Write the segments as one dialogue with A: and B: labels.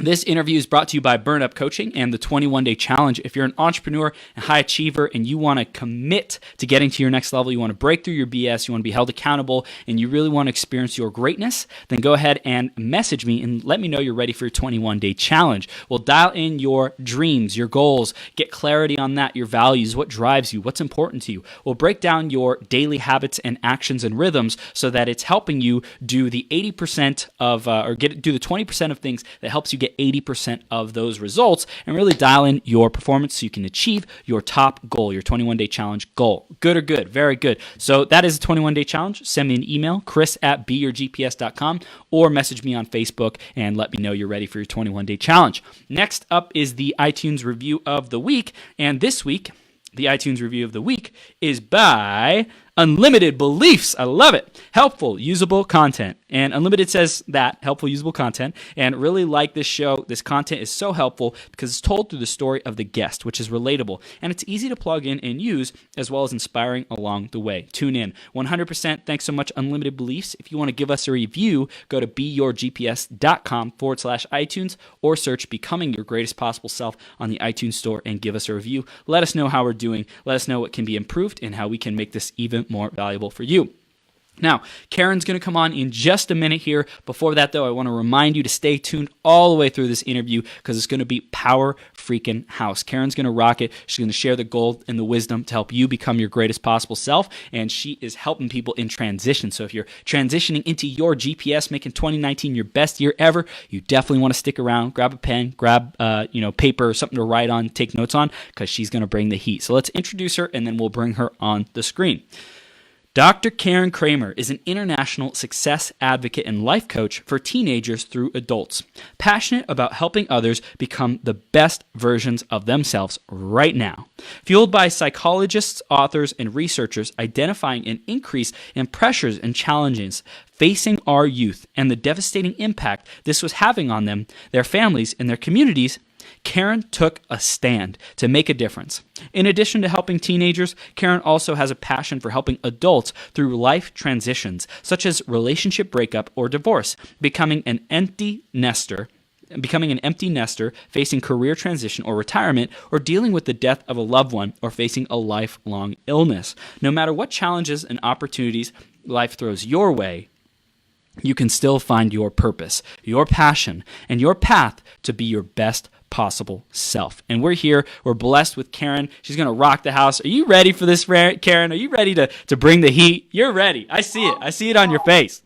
A: This interview is brought to you by Burn Up Coaching and the 21-Day Challenge. If you're an entrepreneur, a high achiever, and you want to commit to getting to your next level, you want to break through your BS, you want to be held accountable, and you really want to experience your greatness, then go ahead and message me and let me know you're ready for your 21-Day Challenge. We'll dial in your dreams, your goals, get clarity on that, your values, what drives you, what's important to you. We'll break down your daily habits and actions and rhythms so that it's helping you do the 80% of, do the 20% of things that helps you get 80% of those results and really dial in your performance so you can achieve your top goal, your 21-Day Challenge goal. Good or good? Very good. So that is a 21-Day Challenge. Send me an email, chris@beyourgps.com, or message me on Facebook and let me know you're ready for your 21-Day Challenge. Next up is the iTunes Review of the Week. And this week, the iTunes Review of the Week is by Unlimited Beliefs. I love it. Helpful, usable content. And Unlimited says that, helpful, usable content. And really like this show. This content is so helpful because it's told through the story of the guest, which is relatable. And it's easy to plug in and use, as well as inspiring along the way. Tune in. 100% thanks so much, Unlimited Beliefs. If you want to give us a review, go to beyourgps.com/iTunes or search Becoming Your Greatest Possible Self on the iTunes Store and give us a review. Let us know how we're doing. Let us know what can be improved and how we can make this even more valuable for you. Now, Karen's going to come on in just a minute here. Before that, though, I want to remind you to stay tuned all the way through this interview because it's going to be power freaking house. Karen's going to rock it. She's going to share the gold and the wisdom to help you become your greatest possible self, and she is helping people in transition. So if you're transitioning into your GPS, making 2019 your best year ever, you definitely want to stick around, grab a pen, grab paper, something to write on, take notes on, because she's going to bring the heat. So let's introduce her, and then we'll bring her on the screen. Dr. Karen Kramer is an international success advocate and life coach for teenagers through adults, passionate about helping others become the best versions of themselves right now. Fueled by psychologists, authors, and researchers identifying an increase in pressures and challenges facing our youth and the devastating impact this was having on them, their families, and their communities, Karen took a stand to make a difference. In addition to helping teenagers, Karen also has a passion for helping adults through life transitions, such as relationship breakup or divorce, becoming an empty nester, facing career transition or retirement, or dealing with the death of a loved one, or facing a lifelong illness. No matter what challenges and opportunities life throws your way, you can still find your purpose, your passion, and your path to be your best possible self. And we're here. We're blessed with Karen. She's going to rock the house. Are you ready for this, Karen? Are you ready to bring the heat? You're ready. I see it. I see it on your face.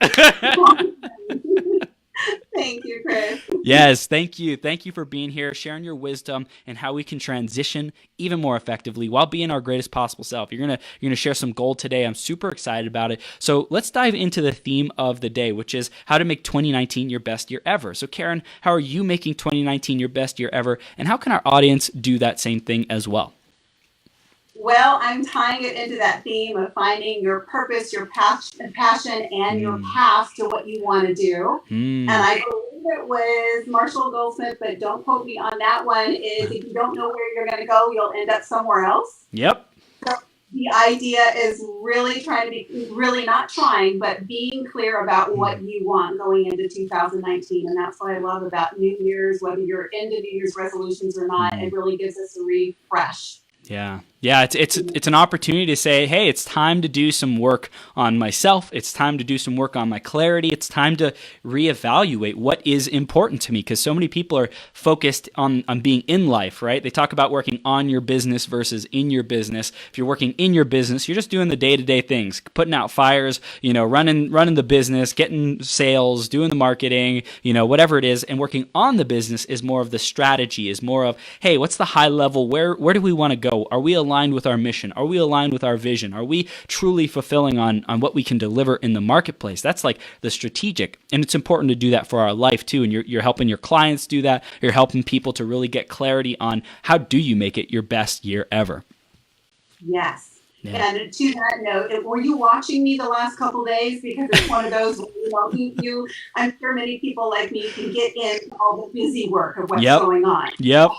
B: Thank you, Chris.
A: Yes, thank you. Thank you for being here, sharing your wisdom and how we can transition even more effectively while being our greatest possible self. You're gonna share some gold today. I'm super excited about it. So let's dive into the theme of the day, which is how to make 2019 your best year ever. So Karen, how are you making 2019 your best year ever? And how can our audience do that same thing as well?
B: Well, I'm tying it into that theme of finding your purpose, your passion, and your path to what you want to do. And I believe it was Marshall Goldsmith, but don't quote me on that one, is if you don't know where you're going to go, you'll end up somewhere else.
A: Yep.
B: So the idea is really but being clear about what you want going into 2019. And that's what I love about New Year's, whether you're into New Year's resolutions or not, it really gives us a refresh.
A: Yeah. It's an opportunity to say, hey, it's time to do some work on myself. It's time to do some work on my clarity. It's time to reevaluate what is important to me, because so many people are focused on being in life, right? They talk about working on your business versus in your business. If you're working in your business, you're just doing the day-to-day things, putting out fires, running the business, getting sales, doing the marketing, whatever it is. And working on the business is more of the strategy, is more of, hey, what's the high level? Where do we want to go? Are we aligned with our mission? Are we aligned with our vision? Are we truly fulfilling on what we can deliver in the marketplace? That's like the strategic. And it's important to do that for our life too. And you're helping your clients do that. You're helping people to really get clarity on how do you make it your best year ever.
B: Yes. Yeah. And to that note, were you watching me the last couple days? Because it's one of those, I'm sure many people like me can get in all the busy work of what's going on.
A: Yep.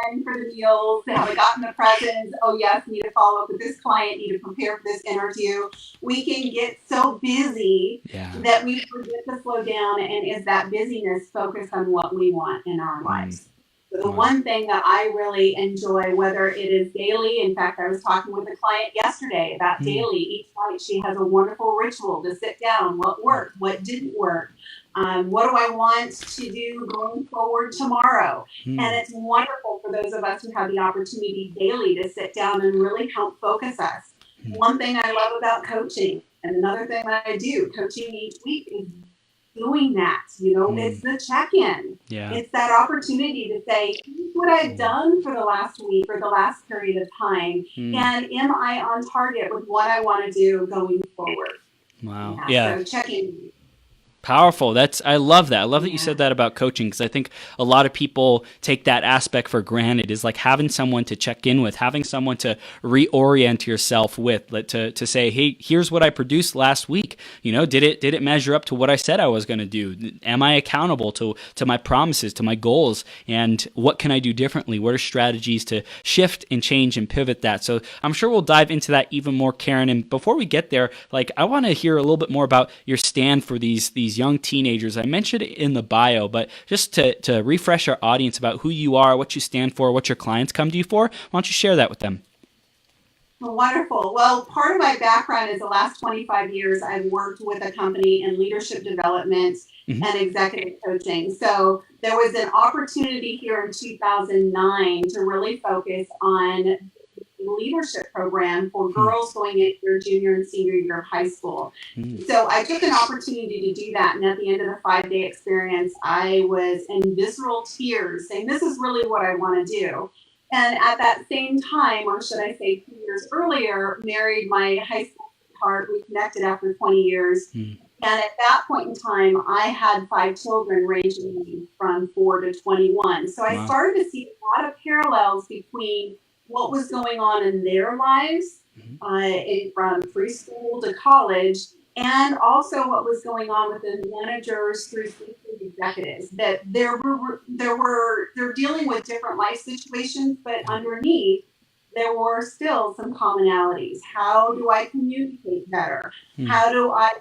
B: planning for the meals, they haven't gotten the presents. Oh yes, need to follow up with this client, need to prepare for this interview. We can get so busy that we forget to slow down, and is that busyness focused on what we want in our lives. So the one thing that I really enjoy, whether it is daily, in fact, I was talking with a client yesterday about daily. Each night she has a wonderful ritual to sit down, what worked, what didn't work. What do I want to do going forward tomorrow? And it's wonderful for those of us who have the opportunity daily to sit down and really help focus us. One thing I love about coaching, and another thing that I do, coaching each week, is doing that. It's the check-in. It's that opportunity to say, here's what I've done for the last week or the last period of time, and am I on target with what I want to do going forward?
A: Wow.
B: So check-in.
A: Powerful. I love that. I love that you said that about coaching, because I think a lot of people take that aspect for granted, is like having someone to check in with, having someone to reorient yourself with, to say, hey, here's what I produced last week. Did it measure up to what I said I was going to do? Am I accountable to my promises, to my goals? And what can I do differently? What are strategies to shift and change and pivot that? So I'm sure we'll dive into that even more, Karen. And before we get there, I want to hear a little bit more about your stand for these young teenagers. I mentioned it in the bio, but just to refresh our audience about who you are, what you stand for, what your clients come to you for, why don't you share that with them?
B: Wonderful. Well, part of my background is the last 25 years I've worked with a company in leadership development and executive coaching. So there was an opportunity here in 2009 to really focus on leadership program for girls going into their junior and senior year of high school. So I took an opportunity to do that. And at the end of the 5-day experience, I was in visceral tears saying, this is really what I want to do. And at that same time, or should I say 2 years earlier, married my high school sweetheart. We connected after 20 years. And at that point in time, I had 5 children ranging from 4 to 21. So I started to see a lot of parallels between what was going on in their lives, from preschool to college, and also what was going on with the managers through executives. That they're dealing with different life situations, but underneath there were still some commonalities. How do I communicate better? How do I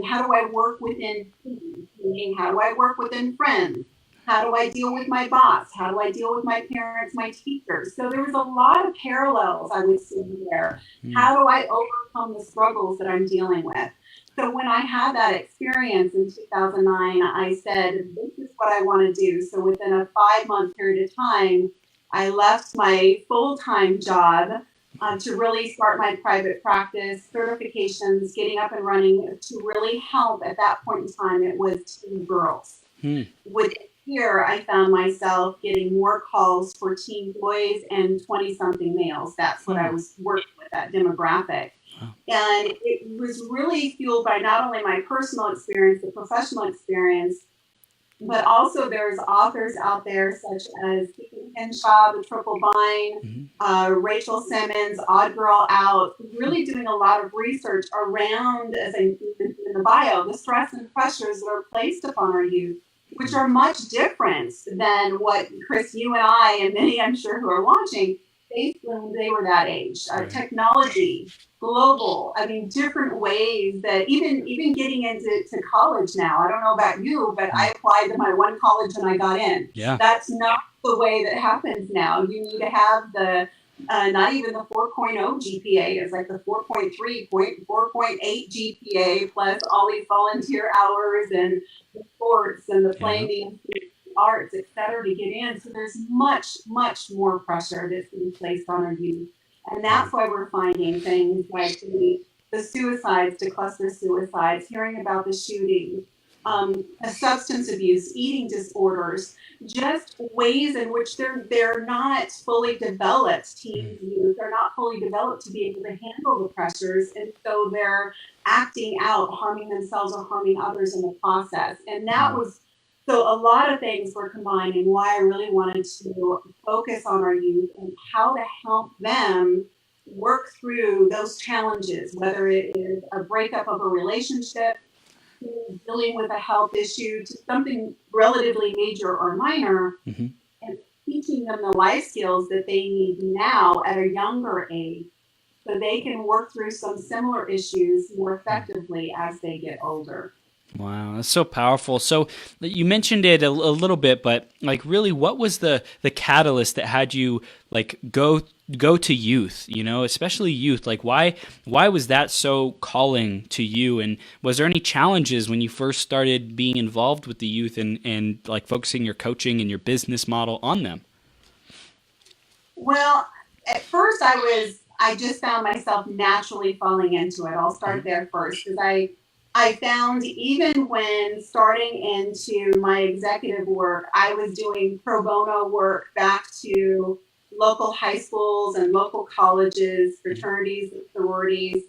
B: how do I work within teams? Meaning, how do I work within friends? How do I deal with my boss? How do I deal with my parents, my teachers? So there was a lot of parallels I would see there. How do I overcome the struggles that I'm dealing with? So when I had that experience in 2009, I said, this is what I want to do. So within a 5-month period of time, I left my full-time job to really start my private practice, certifications, getting up and running to really help. At that point in time, it was teen girls. Within here, I found myself getting more calls for teen boys and 20-something males. That's what I was working with, that demographic. And it was really fueled by not only my personal experience, the professional experience, but also there's authors out there such as Stephen Henshaw, The Triple Bind, Rachel Simmons, Odd Girl Out, really doing a lot of research around, as I mentioned in the bio, the stress and pressures that are placed upon our youth, which are much different than what, Chris, you and I, and many I'm sure who are watching, faced when they were that age. Technology, global, different ways that even getting into college now. I don't know about you, but I applied to my one college and I got in. That's not the way that happens now. You need to have the not even the 4.0 GPA. It's like the 4.3, 4.8 GPA plus all these volunteer hours and the sports and the playing the arts, et cetera, to get in. So there's much, much more pressure that's being placed on our youth. And that's why we're finding things like the suicides to cluster suicides, hearing about the shootings, substance abuse, eating disorders, just ways in which they're not fully developed. Teen youth are not fully developed to be able to handle the pressures, and so they're acting out, harming themselves or harming others in the process. And that was so a lot of things were combined, and why I really wanted to focus on our youth and how to help them work through those challenges, whether it is a breakup of a relationship, dealing with a health issue, to something relatively major or minor, and keep teaching them the life skills that they need now at a younger age so they can work through some similar issues more effectively as they get older.
A: Wow, that's so powerful. So you mentioned it a little bit, but like really, what was the catalyst that had you like go to youth, especially youth? Like why was that so calling to you? And was there any challenges when you first started being involved with the youth and like focusing your coaching and your business model on them?
B: Well, at first I just found myself naturally falling into it. I'll start there first because I found even when starting into my executive work, I was doing pro bono work back to local high schools and local colleges, fraternities and sororities,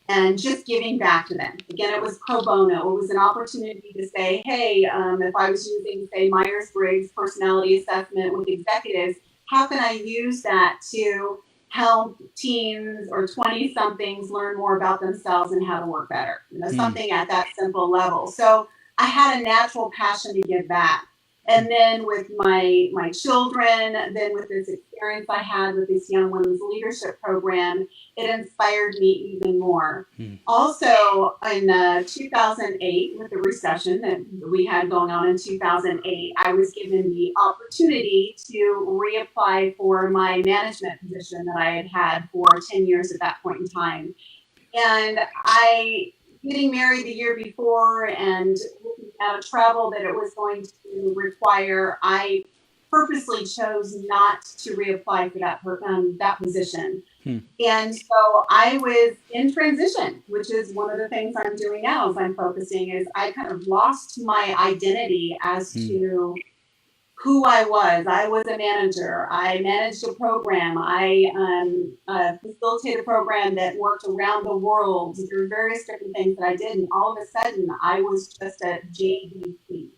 B: and just giving back to them. Again, it was pro bono. It was an opportunity to say, hey, if I was using, say, Myers-Briggs personality assessment with executives, how can I use that to help teens or 20-somethings learn more about themselves and how to work better, something at that simple level. So I had a natural passion to give back. And then with my children, then with this experience I had with this Young Women's Leadership Program, it inspired me even more. Also, in 2008, with the recession that we had going on in 2008, I was given the opportunity to reapply for my management position that I had had for 10 years at that point in time. And getting married the year before and looking at a travel that it was going to require, I purposely chose not to reapply for that position. And so I was in transition, which is one of the things I'm doing now is I'm focusing is I kind of lost my identity as to who I was. I was a manager. I managed a program. I facilitated a program that worked around the world through various different things that I did. And all of a sudden, I was just a JDC,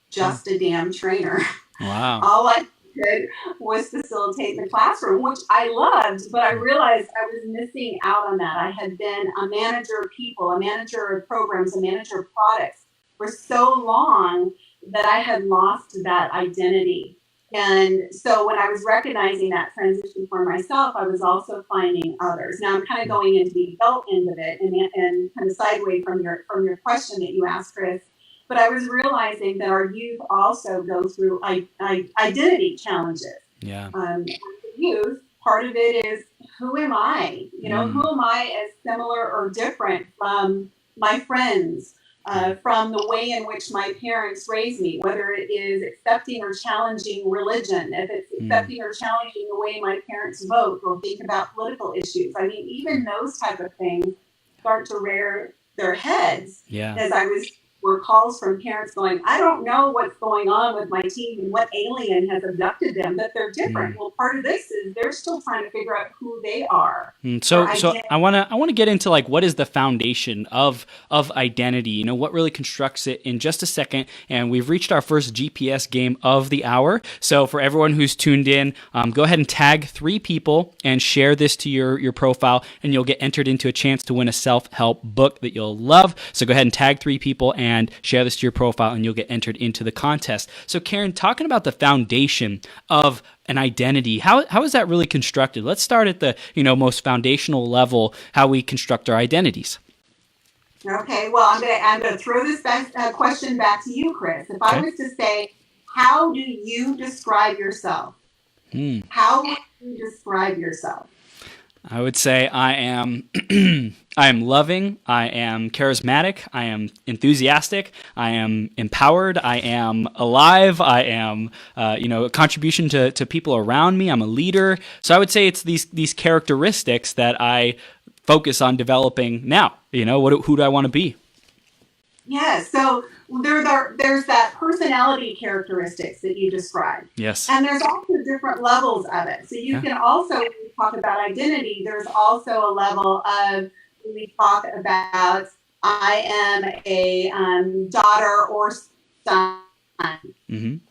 B: just a damn trainer.
A: Wow.
B: All I did was facilitate the classroom, which I loved, but I realized I was missing out on that. I had been a manager of people, a manager of programs, a manager of products for so long that I had lost that identity. And so when I was recognizing that transition for myself, I was also finding others. Now I'm kind of going into the adult end of it and kind of sideways from your question that you asked, Chris. But I was realizing that our youth also go through identity challenges.
A: Yeah.
B: Youth, part of it is who am I? Who am I as similar or different from my friends? From the way in which my parents raised me, whether it is accepting or challenging religion, if it's accepting or challenging the way my parents vote or think about political issues. I mean, even those type of things start to rear their heads as were calls from parents going, I don't know what's going on with my teen and what alien has abducted them, but they're different. Well, part of this is they're still trying to figure out who they are.
A: So I want to get into like what is the foundation of identity, what really constructs it in just a second. And we've reached our first GPS game of the hour. So for everyone who's tuned in, go ahead and tag 3 people and share this to your profile, and you'll get entered into a chance to win a self-help book that you'll love. So go ahead and tag 3 people and share this to your profile, and you'll get entered into the contest. So Karen, talking about the foundation of an identity, how is that really constructed? Let's start at the most foundational level, how we construct our identities.
B: Okay, well, I'm gonna throw this question back to you, Chris. If I was to say, how do you describe yourself? How would you describe yourself?
A: I would say I am I am loving, I am charismatic, I am enthusiastic, I am empowered, I am alive, I am a contribution to people around me, I'm a leader. So I would say it's these characteristics that I focus on developing now. Who do I want to be?
B: Yeah, so there's that personality characteristics that you described.
A: Yes.
B: And there's also different levels of it. So you can also, when we talk about identity, there's also a level of, when we talk about, I am a daughter or son.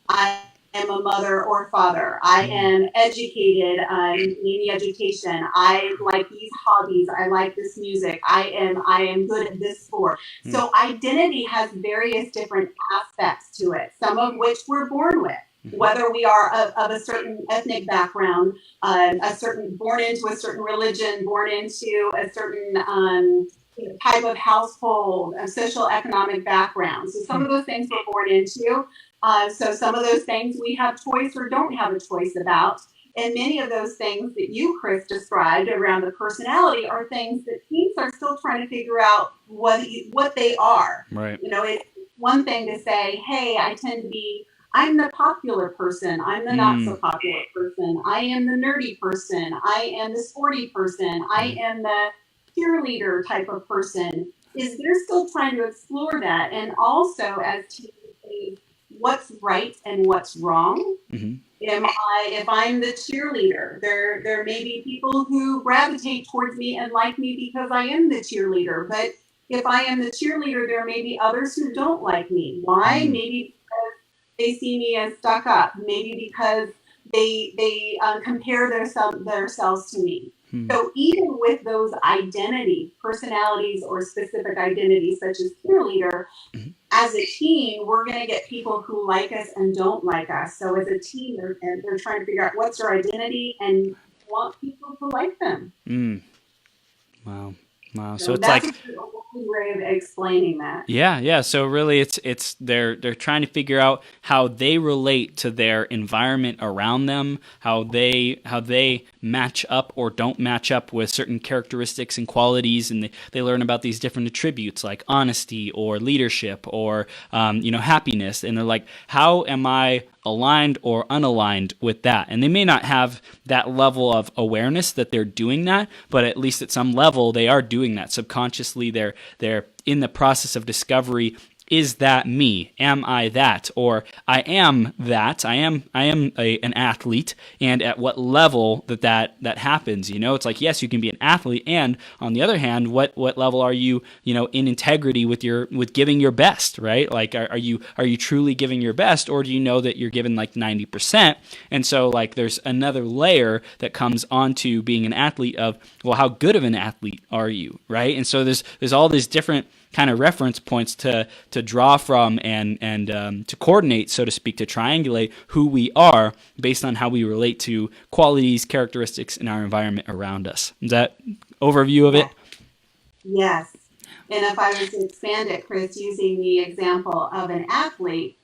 B: I am a mother or father. I am educated in any education. I like these hobbies. I like this music. I am good at this sport. So identity has various different aspects to it, some of which we're born with. whether we are of a certain ethnic background, born into a certain religion, born into a certain type of household, a social economic background. So some of those things we're born into. So some of those things we have choice or don't have a choice about. And many of those things that you, Chris, described around the personality are things that teens are still trying to figure out what they are.
A: Right.
B: It's one thing to say, hey, I'm the popular person. I'm the not so popular person. I am the nerdy person. I am the sporty person. I am the cheerleader type of person. They're still trying to explore that. And also as teens, what's right and what's wrong. If I'm the cheerleader, there may be people who gravitate towards me and like me because I am the cheerleader. But if I am the cheerleader, there may be others who don't like me. Why? Maybe because they see me as stuck up. Maybe because they compare themselves to me. So even with those personalities or specific identities such as cheerleader, as a teen, we're going to get people who like us and don't like us. So as a teen, they're trying to figure out what's their identity and want people to like them.
A: Wow. So it's like
B: a way of explaining that.
A: Yeah. So really, it's they're trying to figure out how they relate to their environment around them, how they match up or don't match up with certain characteristics and qualities, and they learn about these different attributes like honesty or leadership or happiness, and they're like, how am I aligned or unaligned with that? And they may not have that level of awareness that they're doing that, but at least at some level they are doing that subconsciously. They're in the process of discovery. Is that me? Am I that? Or I am that. I am an athlete. And at what level that happens? It's like, yes, you can be an athlete. And on the other hand, what level are you, in integrity with giving your best, right? Like, are you truly giving your best, or do you know that you're giving like 90%? And so like, there's another layer that comes onto being an athlete of, well, how good of an athlete are you, right? And so there's all these different kind of reference points to draw from and to coordinate, so to speak, to triangulate who we are based on how we relate to qualities, characteristics in our environment around us. Is that overview of it?
B: Yes. And if I was to expand it, Chris, using the example of an athlete,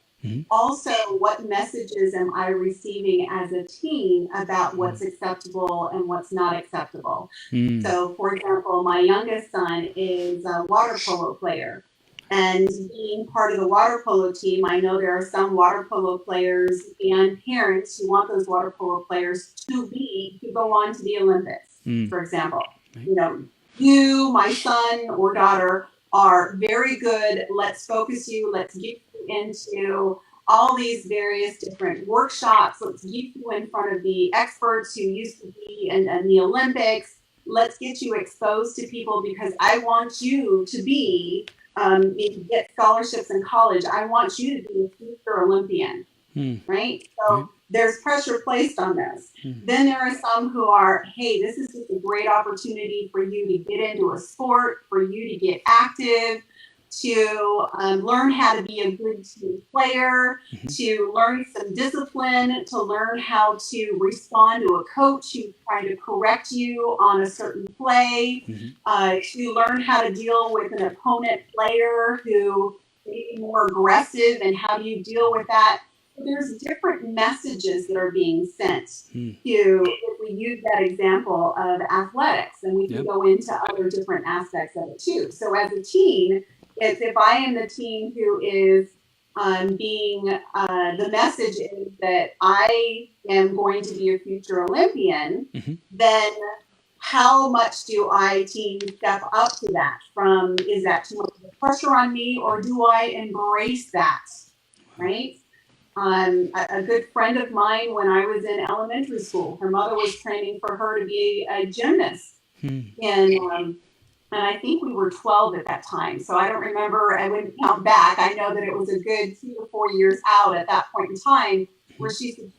B: also, what messages am I receiving as a teen about what's acceptable and what's not acceptable? So, for example, my youngest son is a water polo player. And being part of the water polo team, I know there are some water polo players and parents who want those water polo players to go on to the Olympics, for example. You, my son or daughter, are very good. Let's focus you. Let's get you into all these various different workshops. Let's get you in front of the experts who used to be in the Olympics. Let's get you exposed to people because I want you to be, get scholarships in college. I want you to be a future Olympian, right? So there's pressure placed on this. Then there are some who are, hey, this is just a great opportunity for you to get into a sport, for you to get active, to learn how to be a good team player, to learn some discipline, to learn how to respond to a coach who's trying to correct you on a certain play, to learn how to deal with an opponent player who may be more aggressive, and how do you deal with that? There's different messages that are being sent to, if we use that example of athletics, and we can go into other different aspects of it too. So as a teen, if I am the teen who is the message is that I am going to be a future Olympian, then how much do I step up to that? Is that too much pressure on me, or do I embrace that, right? A good friend of mine, when I was in elementary school, her mother was training for her to be a gymnast. And I think we were 12 at that time. So I don't remember, I wouldn't count back. I know that it was a good 2 to 4 years out at that point in time where she could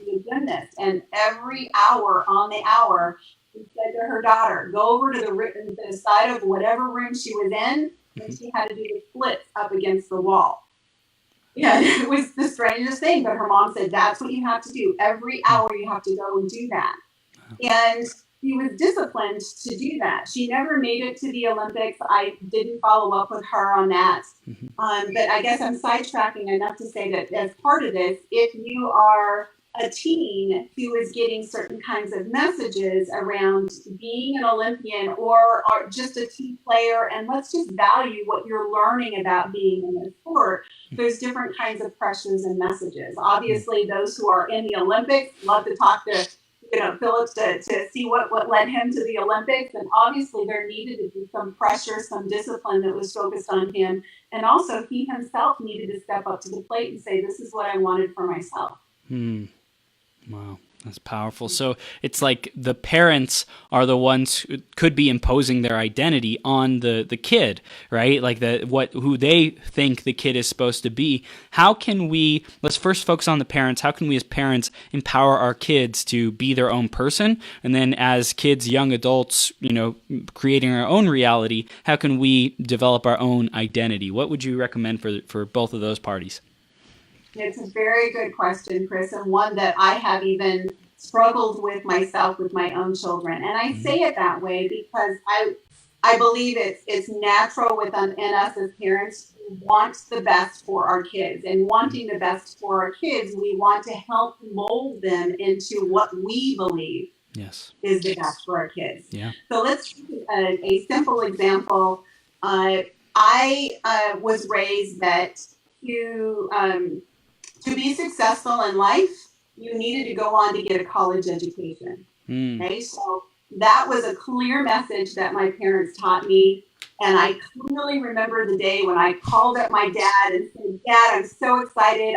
B: be a gymnast. And every hour on the hour, she said to her daughter, go over to the side of whatever room she was in, and she had to do the splits up against the wall. Yeah, it was the strangest thing, but her mom said, that's what you have to do. Every hour you have to go and do that. And she was disciplined to do that. She never made it to the Olympics. I didn't follow up with her on that. But I guess I'm sidetracking enough to say that as part of this, if you are a teen who is getting certain kinds of messages around being an Olympian or just a team player, and let's just value what you're learning about being in the sport, there's different kinds of pressures and messages. Obviously, those who are in the Olympics love to talk to Phillips to see what led him to the Olympics. And obviously there needed to be some pressure, some discipline that was focused on him. And also he himself needed to step up to the plate and say, this is what I wanted for myself.
A: Wow. That's powerful. So it's like the parents are the ones who could be imposing their identity on the kid, right? Like who they think the kid is supposed to be. How can we, let's first focus on the parents. How can we as parents empower our kids to be their own person? And then as kids, young adults, creating our own reality, how can we develop our own identity? What would you recommend for both of those parties?
B: It's a very good question, Chris, and one that I have even struggled with myself with my own children. And I say it that way because I believe it's natural in us as parents to want the best for our kids. And wanting the best for our kids, we want to help mold them into what we believe is the best for our kids.
A: Yeah.
B: So let's take a simple example. I was raised that to be successful in life, you needed to go on to get a college education. Okay, so that was a clear message that my parents taught me. And I clearly remember the day when I called up my dad and said, Dad, I'm so excited.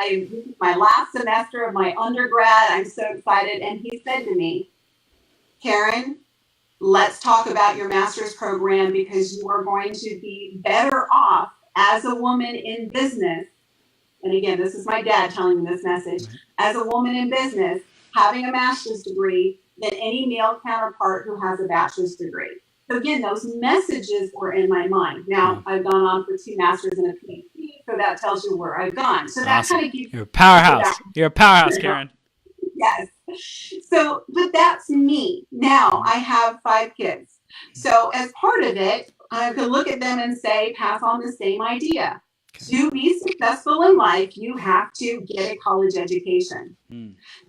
B: This is my last semester of my undergrad. I'm so excited. And he said to me, Karen, let's talk about your master's program because you are going to be better off as a woman in business. And again, this is my dad telling me this message, as a woman in business, having a master's degree than any male counterpart who has a bachelor's degree. So again, those messages were in my mind. Now, I've gone on for 2 masters and a PhD, so that tells you where I've gone. So that kind of gives
A: You're a powerhouse. You're a powerhouse, Karen.
B: Yes. So, but that's me. Now, I have 5 kids. So as part of it, I could look at them and say, pass on the same idea. To be successful in life, you have to get a college education.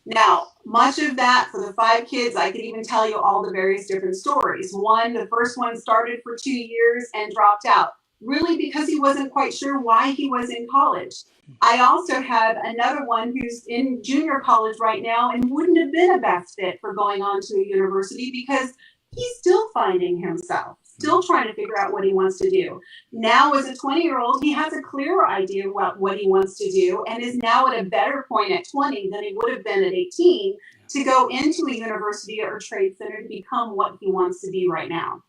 B: Now, much of that for the 5 kids, I could even tell you all the various different stories. The first one started for 2 years and dropped out, really because he wasn't quite sure why he was in college. I also have another one who's in junior college right now and wouldn't have been a best fit for going on to a university because he's still finding himself, still trying to figure out what he wants to do. Now, as a 20-year-old, he has a clearer idea about what he wants to do and is now at a better point at 20 than he would have been at 18 to go into a university or trade center to become what he wants to be right now.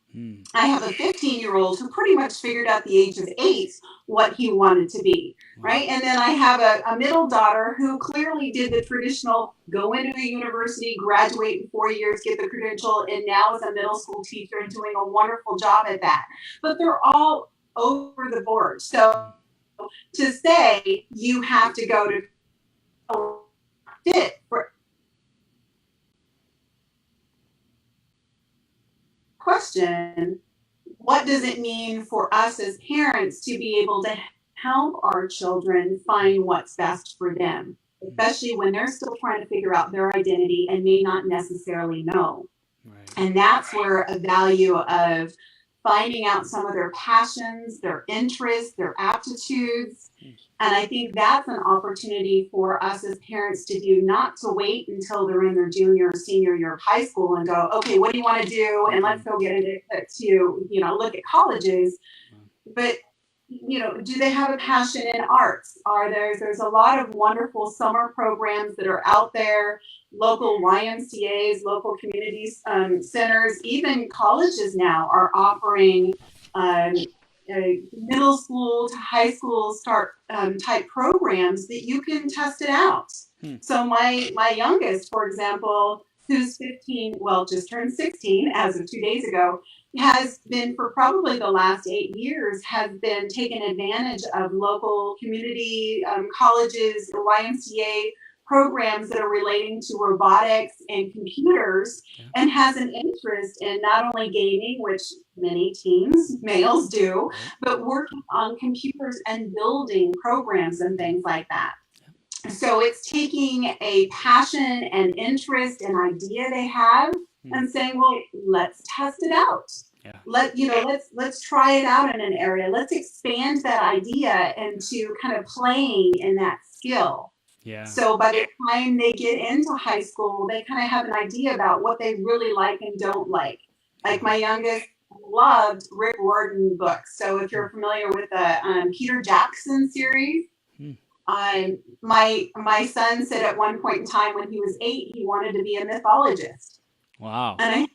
B: I have a 15-year-old who pretty much figured out at the age of 8 what he wanted to be, right? And then I have a middle daughter who clearly did the traditional go into a university, graduate in 4 years, get the credential, and now is a middle school teacher and doing a wonderful job at that. But they're all over the board. So to say you have to go to fit for question, what does it mean for us as parents to be able to help our children find what's best for them, especially when they're still trying to figure out their identity and may not necessarily know. And that's where a value of finding out some of their passions, their interests, their aptitudes. And I think that's an opportunity for us as parents to do, not to wait until they're in their junior or senior year of high school and go, okay, what do you want to do? And let's go get it to, look at colleges. But, do they have a passion in arts? There's a lot of wonderful summer programs that are out there, local YMCAs, local community centers, even colleges now are offering middle school to high school start type programs that you can test it out. So my youngest, for example, who's 15, well, just turned 16 as of 2 days ago, has been for probably the last 8 years, has been taking advantage of local community colleges, YMCA programs that are relating to robotics and computers, and has an interest in not only gaming, which many teens, males do, but working on computers and building programs and things like that. So it's taking a passion and interest and idea they have and saying, well, let's test it out.
A: Yeah.
B: Let's try it out in an area. Let's expand that idea into kind of playing in that skill.
A: Yeah.
B: So by the time they get into high school, they kind of have an idea about what they really like and don't like. Like my youngest loved Rick Riordan books. So if you're familiar with the Peter Jackson series, my son said at one point in time when he was 8, he wanted to be a mythologist.
A: Wow.
B: And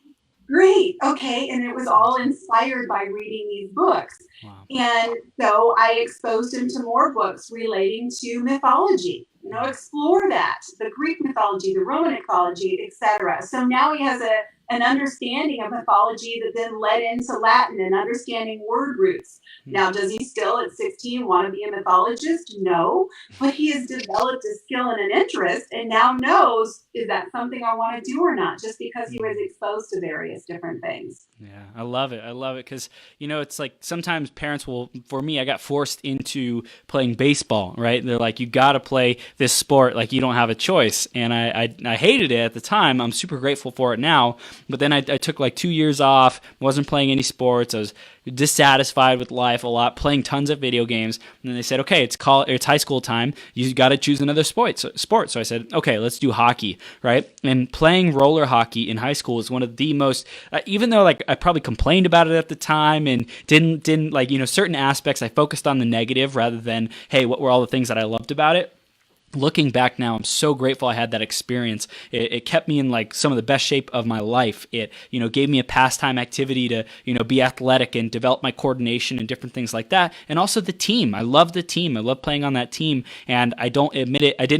B: great, okay. And it was all inspired by reading these books.
A: Wow.
B: And so I exposed him to more books relating to mythology. Explore that, the Greek mythology, the Roman mythology, etc. So now he has an understanding of mythology that then led into Latin and understanding word roots. Now, does he still at 16 want to be a mythologist? No, but he has developed a skill and an interest and now knows, is that something I want to do or not, just because he was exposed to various different things.
A: Yeah, I love it. I love it because, it's like sometimes parents will, for me, I got forced into playing baseball, right? They're like, you got to play this sport, like you don't have a choice. And I hated it at the time. I'm super grateful for it now. But then I took like 2 years off, wasn't playing any sports. I was dissatisfied with life a lot, playing tons of video games. And then they said, okay, it's high school time. You got to choose another sport. So I said, okay, let's do hockey, right? And playing roller hockey in high school is one of the most, even though like I probably complained about it at the time and didn't like, certain aspects, I focused on the negative rather than, hey, what were all the things that I loved about it? Looking back now, I'm so grateful I had that experience. It kept me in like some of the best shape of my life. It, gave me a pastime activity to, be athletic and develop my coordination and different things like that. And also the team. I love the team. I love playing on that team. And I didn't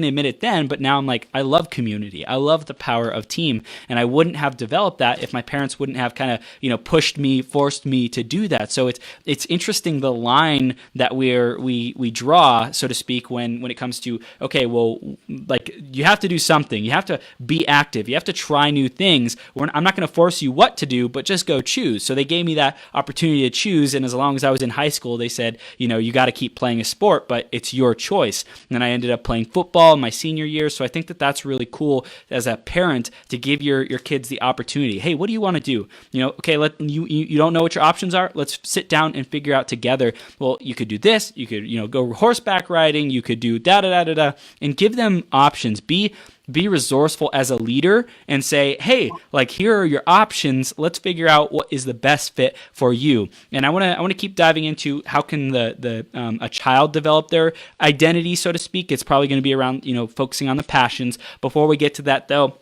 A: admit it then, but now I'm like, I love community. I love the power of team. And I wouldn't have developed that if my parents wouldn't have kind of, pushed me, forced me to do that. So it's interesting the line that we draw, so to speak, when it comes to, okay, well, like you have to do something. You have to be active. You have to try new things. I'm not going to force you what to do, but just go choose. So they gave me that opportunity to choose. And as long as I was in high school, they said, you got to keep playing a sport, but it's your choice. And then I ended up playing football in my senior year. So I think that that's really cool as a parent to give your kids the opportunity. Hey, what do you want to do? Okay, you don't know what your options are. Let's sit down and figure out together. Well, you could do this. You could, go horseback riding. You could do da-da-da-da-da. And give them options. Be resourceful as a leader and say, hey, like here are your options. Let's figure out what is the best fit for you. And I want to keep diving into how can a child develop their identity, so to speak. It's probably going to be around focusing on the passions. Before we get to that, though,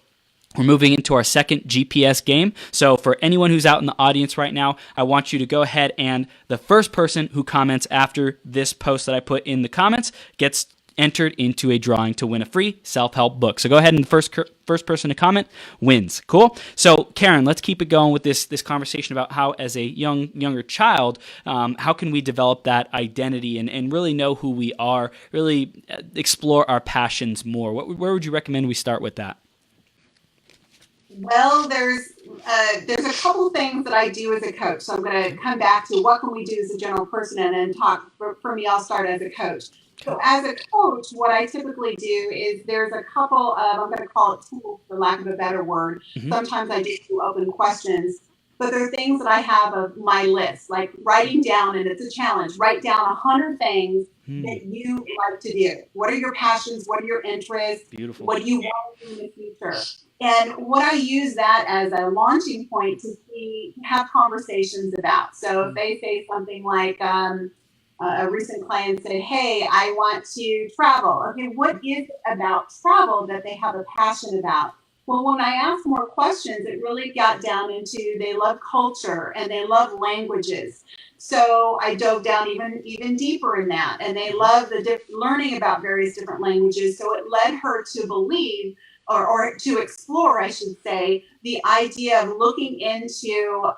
A: we're moving into our second GPS game. So for anyone who's out in the audience right now, I want you to go ahead and the first person who comments after this post that I put in the comments gets entered into a drawing to win a free self-help book. So go ahead and the first person to comment wins. Cool? So Karen, let's keep it going with this conversation about how as a younger child, how can we develop that identity and really know who we are, really explore our passions more. Where would you recommend we start with that?
B: Well, there's a couple things that I do as a coach. So I'm going to come back to what can we do as a general person and then talk. For me, I'll start as a coach. So as a coach, what I typically do is there's a couple of, I'm going to call it tools for lack of a better word. Mm-hmm. Sometimes I do open questions, but there are things that I have of my list, like writing down, and it's a challenge, write down 100 things that you like to do. What are your passions? What are your interests?
A: Beautiful.
B: What do you want to do in the future? And what I use that as a launching point to have conversations about. So if they say something like, a recent client said, hey, I want to travel. Okay, what is it about travel that they have a passion about? Well, when I asked more questions, it really got down into they love culture and they love languages. So I dove down even deeper in that. And they love learning about various different languages. So it led her to believe or to explore, I should say, the idea of looking into,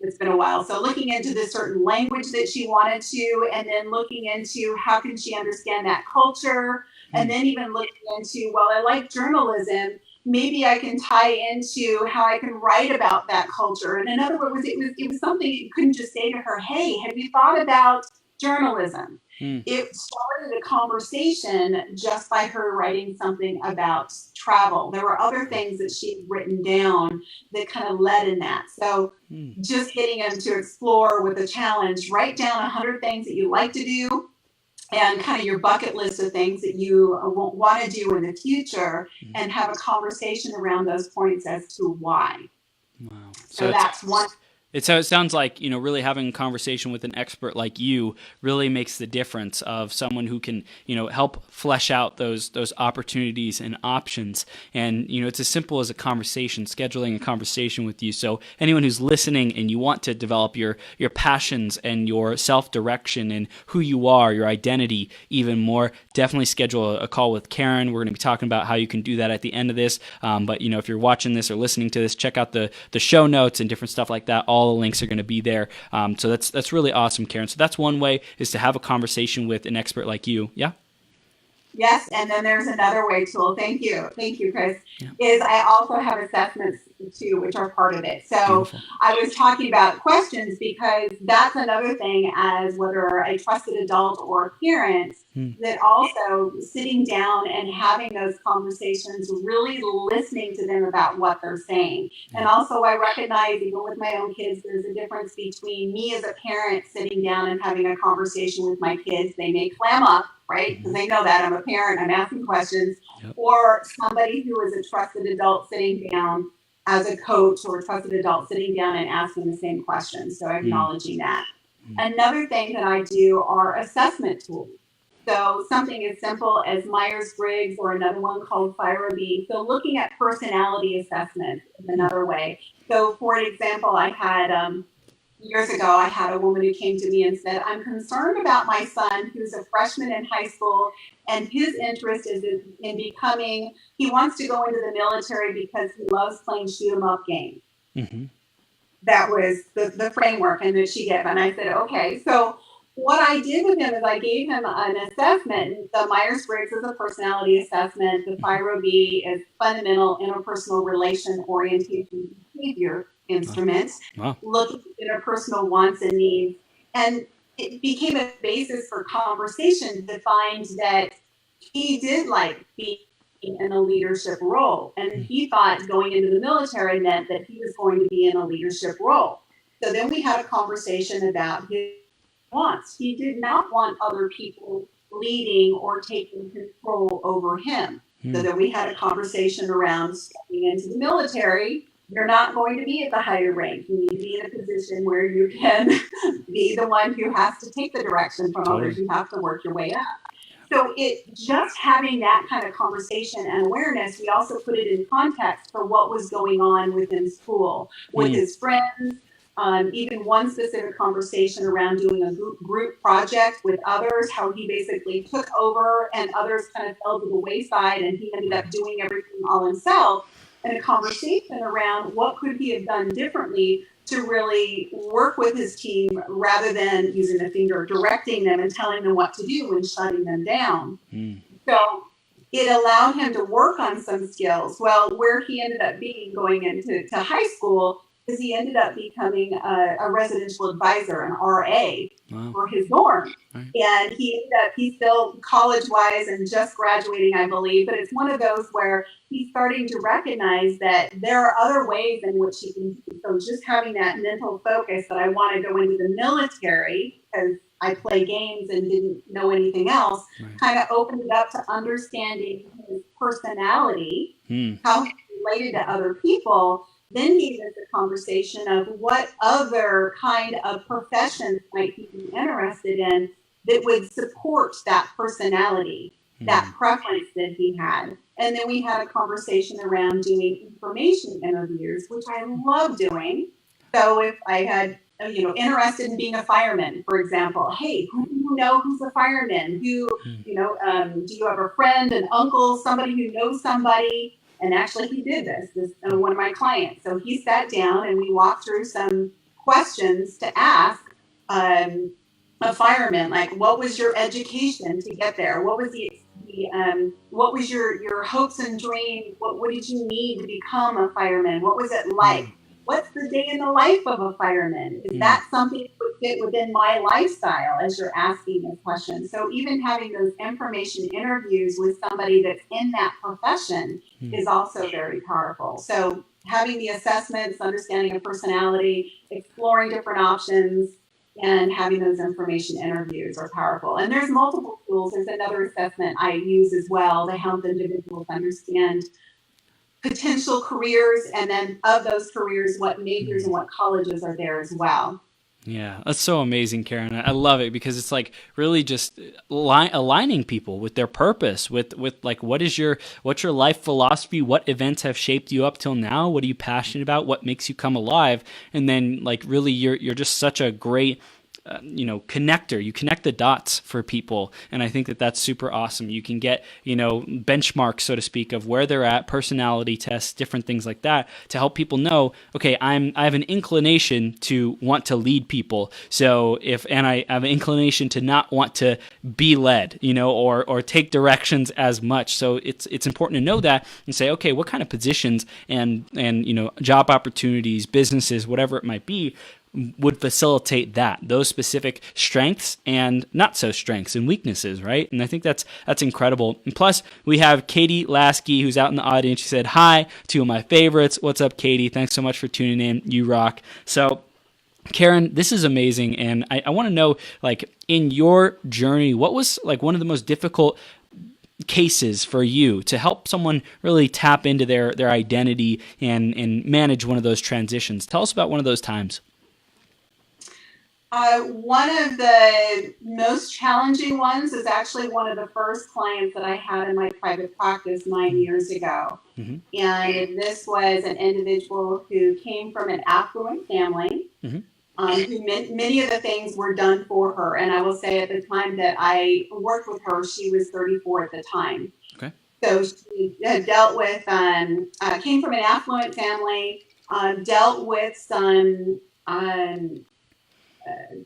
B: it's been a while, so looking into the certain language that she wanted to, and then looking into how can she understand that culture, and then even looking into, well, I like journalism, maybe I can tie into how I can write about that culture. And in other words, it was something you couldn't just say to her, hey, have you thought about journalism? It started a conversation just by her writing something about travel. There were other things that she'd written down that kind of led in that. So just getting them to explore with a challenge, write down 100 things that you like to do and kind of your bucket list of things that you want to do in the future, and have a conversation around those points as to why.
A: Wow.
B: So that's one.
A: It sounds like, really having a conversation with an expert like you really makes the difference of someone who can, help flesh out those opportunities and options. And, it's as simple as a conversation, scheduling a conversation with you. So anyone who's listening and you want to develop your passions and your self-direction and who you are, your identity even more, definitely schedule a call with Karen. We're going to be talking about how you can do that at the end of this. But, if you're watching this or listening to this, check out the show notes and different stuff like that. All the links are going to be there. So that's really awesome, Karen. So that's one way, is to have a conversation with an expert like you. Yeah?
B: Yes, and then there's another way, Tool. Thank you, Chris. Yeah. Is I also have assessments too, which are part of it. So beautiful. I was talking about questions because that's another thing, as whether a trusted adult or a parent, that also sitting down and having those conversations, really listening to them about what they're saying. And also I recognize, even with my own kids, there's a difference between me as a parent sitting down and having a conversation with my kids. They may clam up, right? Because they know that I'm a parent, I'm asking questions, or somebody who is a trusted adult sitting down as a coach, or a trusted adult sitting down and asking the same questions. So acknowledging that. Another thing that I do are assessment tools. So something as simple as Myers-Briggs, or another one called FIRO-B. So looking at personality assessment is another way. So for example, I had years ago, I had a woman who came to me and said, I'm concerned about my son who's a freshman in high school, and his interest is in becoming, he wants to go into the military because he loves playing shoot 'em up games. That was the framework and that she gave. And I said, okay. So what I did with him is I gave him an assessment. The Myers-Briggs is a personality assessment. The FIRO-B is fundamental interpersonal relation orientation behavior instruments, looking at interpersonal wants and needs. And it became a basis for conversation to find that he did like being in a leadership role. And he thought going into the military meant that he was going to be in a leadership role. So then we had a conversation about his wants. He did not want other people leading or taking control over him. So then we had a conversation around stepping into the military. You're not going to be at the higher rank. You need to be in a position where you can be the one who has to take the direction from others. You have to work your way up. So it just having that kind of conversation and awareness, we also put it in context for what was going on within school, with his friends, even one specific conversation around doing a group project with others, how he basically took over and others kind of fell to the wayside and he ended up doing everything all himself. And a conversation around what could he have done differently to really work with his team rather than using the finger, directing them and telling them what to do and shutting them down. So it allowed him to work on some skills. Well, where he ended up being going into high school is he ended up becoming a residential advisor, an RA, for his dorm. And he's still college-wise and just graduating, I believe, but it's one of those where he's starting to recognize that there are other ways in which he can do. So just having that mental focus that I want to go into the military because I play games and didn't know anything else, kind of opened it up to understanding his personality, how he related to other people. Then he gets a conversation of what other kind of professions might he be interested in that would support that personality, that preference that he had. And then we had a conversation around doing information interviews, which I love doing. So if I had interested in being a fireman, for example. Hey, who do you know who's a fireman? Do you have a friend, an uncle, somebody who knows somebody? And actually, he did this one of my clients. So he sat down and we walked through some questions to ask a fireman, like, what was your education to get there? What was what was your hopes and dreams? What did you need to become a fireman? What was it like? What's the day in the life of a fireman? Is that something that would fit within my lifestyle as you're asking those questions? So even having those information interviews with somebody that's in that profession is also very powerful. So having the assessments, understanding of personality, exploring different options, and having those information interviews are powerful. And there's multiple tools. There's another assessment I use as well to help individuals understand potential careers, and then of those careers, what majors and what colleges are there as well.
A: Yeah, that's so amazing, Karen. I love it because it's like really just aligning people with their purpose, with like what's your life philosophy, what events have shaped you up till now, what are you passionate about, what makes you come alive, and then like really you're just such a great connector. You connect the dots for people. And I think that that's super awesome. You can get, benchmarks, so to speak, of where they're at, personality tests, different things like that to help people know, okay, I have an inclination to want to lead people. So I have an inclination to not want to be led, or take directions as much. So it's important to know that and say, okay, what kind of positions and job opportunities, businesses, whatever it might be, would facilitate those specific strengths and not so strengths and weaknesses, right? And I think that's incredible. And plus, we have Katie Lasky, who's out in the audience. She said, hi, two of my favorites. What's up, Katie? Thanks so much for tuning in. You rock. So, Karen, this is amazing. And I want to know, like, in your journey, what was like one of the most difficult cases for you to help someone really tap into their identity and manage one of those transitions? Tell us about one of those times.
B: One of the most challenging ones is actually one of the first clients that I had in my private practice 9 years ago. Mm-hmm. And this was an individual who came from an affluent family, who many of the things were done for her. And I will say at the time that I worked with her, she was 34 at the time. Okay. So she had dealt with, came from an affluent family, dealt with some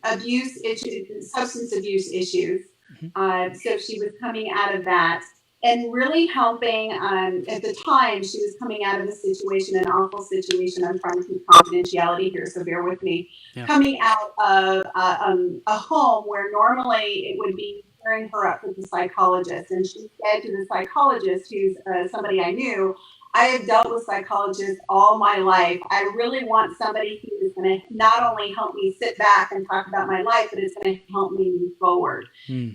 B: abuse issues, substance abuse issues. Mm-hmm. So she was coming out of that and really helping. At the time, she was coming out of a situation, an awful situation. I'm trying to keep confidentiality here, so bear with me. Yeah. Coming out of a home where normally it would be pairing her up with a psychologist. And she said to the psychologist, who's somebody I knew, I have dealt with psychologists all my life. I really want somebody who is going to not only help me sit back and talk about my life, but it's going to help me move forward.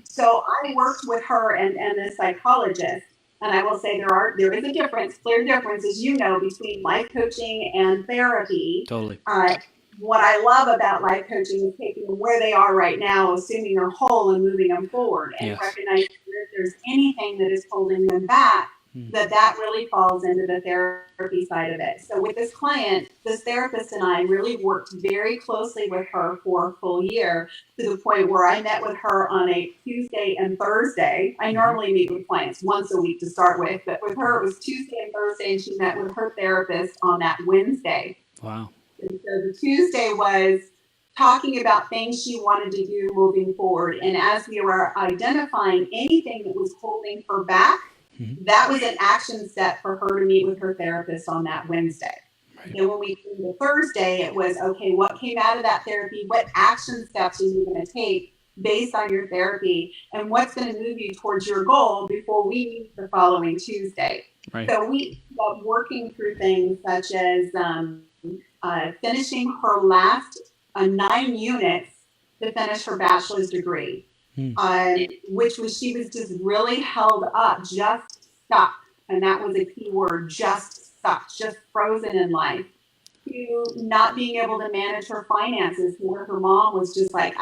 B: So I worked with her and the psychologist. And I will say there is a difference, clear difference, as you know, between life coaching and therapy. Totally. What I love about life coaching is taking them where they are right now, assuming they're whole and moving them forward, and recognizing if there's anything that is holding them back, that really falls into the therapy side of it. So with this client, this therapist and I really worked very closely with her for a full year, to the point where I met with her on a Tuesday and Thursday. I normally meet with clients once a week to start with, but with her it was Tuesday and Thursday, and she met with her therapist on that Wednesday. Wow. And so the Tuesday was talking about things she wanted to do moving forward. And as we were identifying anything that was holding her back, that was an action step for her to meet with her therapist on that Wednesday. Right. And when we came to Thursday, it was, okay, what came out of that therapy? What action steps are you going to take based on your therapy? And what's going to move you towards your goal before we meet the following Tuesday? Right. So we ended up working through things such as finishing her last 9 units to finish her bachelor's degree. Which was, she was just really held up, just stuck. And that was a key word, just stuck, just frozen in life. To not being able to manage her finances, where her mom was just like,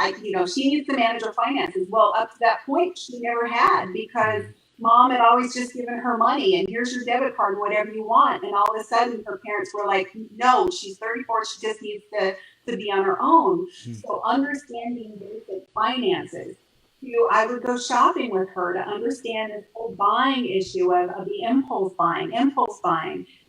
B: she needs to manage her finances. Well, up to that point, she never had, because mom had always just given her money and here's your debit card, whatever you want. And all of a sudden her parents were like, no, she's 34. She just needs to be on her own. So understanding basic finances. I would go shopping with her to understand this whole buying issue of the impulse buying,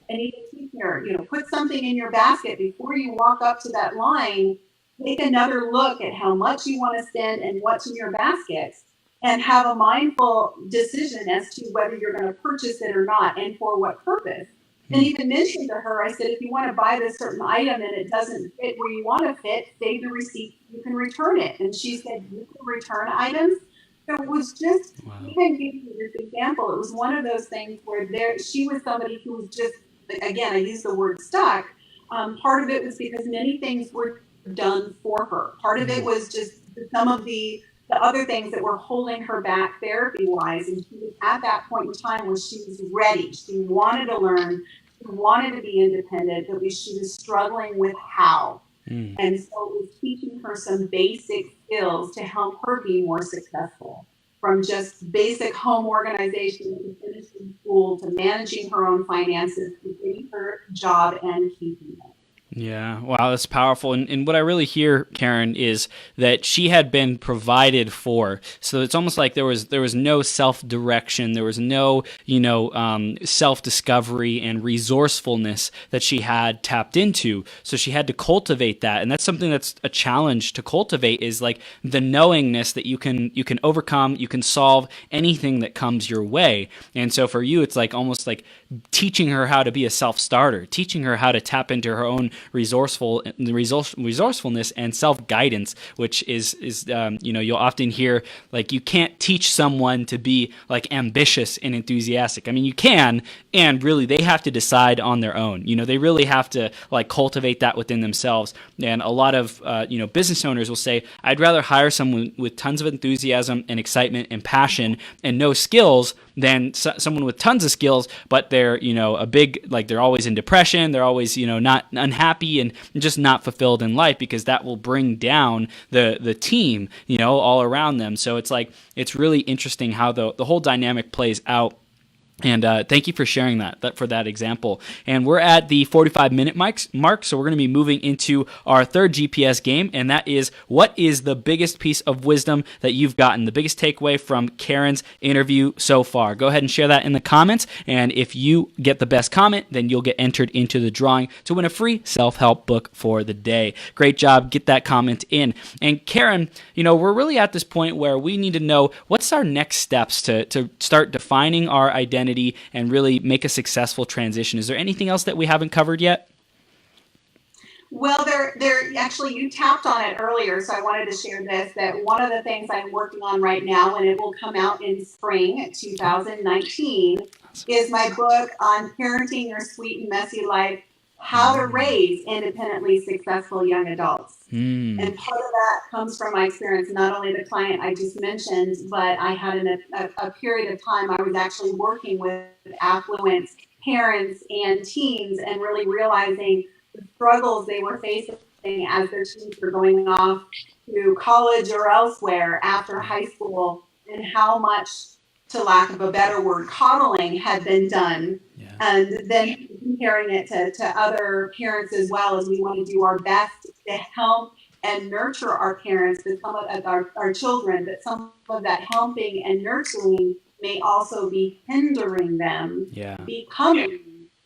B: and even teaching her, put something in your basket before you walk up to that line. Take another look at how much you want to spend and what's in your basket, and have a mindful decision as to whether you're going to purchase it or not and for what purpose. And even mentioned to her, I said, if you want to buy this certain item and it doesn't fit where you want to fit, save the receipt, you can return it. And she said, you can return items. So it was just, even giving you this example, it was one of those things where she was somebody who was just, again, I use the word stuck. Part of it was because many things were done for her. Part of it was just some of the other things that were holding her back therapy-wise. And she was at that point in time where she was ready. She wanted to learn. She wanted to be independent, but she was struggling with how. And so it was teaching her some basic skills to help her be more successful, from just basic home organization to finishing school to managing her own finances to getting her job and keeping it.
A: Yeah. Wow, that's powerful. And what I really hear, Karen, is that she had been provided for. So it's almost like there was no self-direction. There was no, self-discovery and resourcefulness that she had tapped into. So she had to cultivate that. And that's something that's a challenge to cultivate, is like the knowingness that you can overcome, you can solve anything that comes your way. And so for you, it's like almost like teaching her how to be a self-starter, teaching her how to tap into her own resourcefulness and self-guidance, which is you'll often hear, like, you can't teach someone to be like ambitious and enthusiastic. I mean, you can, and really they have to decide on their own. They really have to like cultivate that within themselves. And a lot of business owners will say, I'd rather hire someone with tons of enthusiasm and excitement and passion and no skills than someone with tons of skills, but they're, they're always in depression, they're always, not unhappy and just not fulfilled in life, because that will bring down the team, all around them. So it's like, it's really interesting how the whole dynamic plays out. And thank you for sharing for that example. And we're at the 45-minute mark, so we're going to be moving into our third GPS game, and that is, what is the biggest piece of wisdom that you've gotten, the biggest takeaway from Karen's interview so far? Go ahead and share that in the comments, and if you get the best comment, then you'll get entered into the drawing to win a free self-help book for the day. Great job. Get that comment in. And Karen, we're really at this point where we need to know what's our next steps to start defining our identity and really make a successful transition. Is there anything else that we haven't covered yet?
B: Well, there actually, you tapped on it earlier, so I wanted to share this, that one of the things I'm working on right now, and it will come out in spring 2019, is my book on parenting your sweet and messy life, how to raise independently successful young adults. And part of that comes from my experience, not only the client I just mentioned, but I had a period of time I was actually working with affluent parents and teens and really realizing the struggles they were facing as their teens were going off to college or elsewhere after high school, and how much, to lack of a better word, coddling had been done. Yeah. And then comparing it to other parents as well, as we want to do our best to help and nurture our parents, but some of our children, but some of that helping and nurturing may also be hindering them becoming,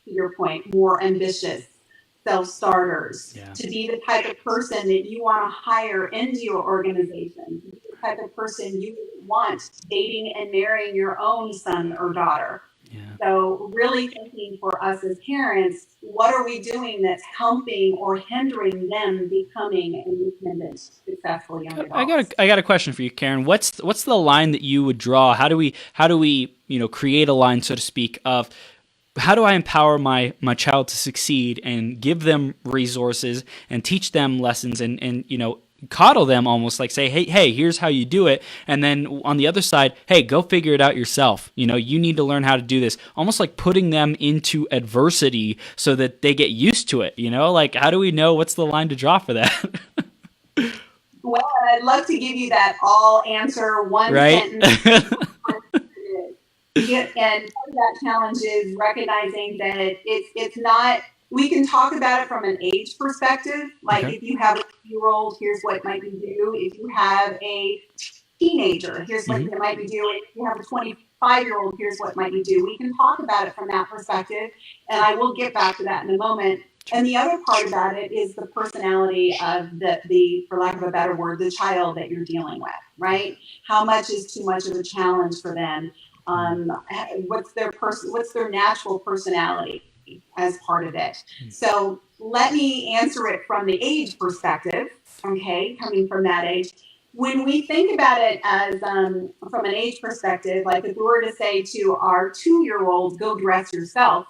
B: to your point, more ambitious self-starters, to be the type of person that you want to hire into your organization, to be the type of person you want dating and marrying your own son or daughter. Yeah. So really thinking for us as parents, what are we doing that's helping or hindering them becoming independent, successful young adults?
A: I got a question for you, Karen. What's the line that you would draw? How do we create a line, so to speak, of how do I empower my child to succeed and give them resources and teach them lessons and coddle them, almost like say, hey, here's how you do it. And then on the other side, hey, go figure it out yourself. You need to learn how to do this, almost like putting them into adversity so that they get used to it. Like, how do we know what's the line to draw for that?
B: Well, I'd love to give you that all answer one sentence. And part of that challenge is recognizing that it's not. We can talk about it from an age perspective. Like
A: Okay.
B: if you have a 2-year-old, here's what might be due. If you have a teenager, here's what
A: Hmm.
B: you might be doing. If you have a 25-year-old, here's what might be due. We can talk about it from that perspective, and I will get back to that in a moment. And the other part about it is the personality of the for lack of a better word, the child that you're dealing with, right? How much is too much of a challenge for them? Um, what's their natural personality as part of it? So let me answer it from the age perspective. Okay, coming from that age, when we think about it as from an age perspective, like if we were to say to our 2-year-old, go dress yourself,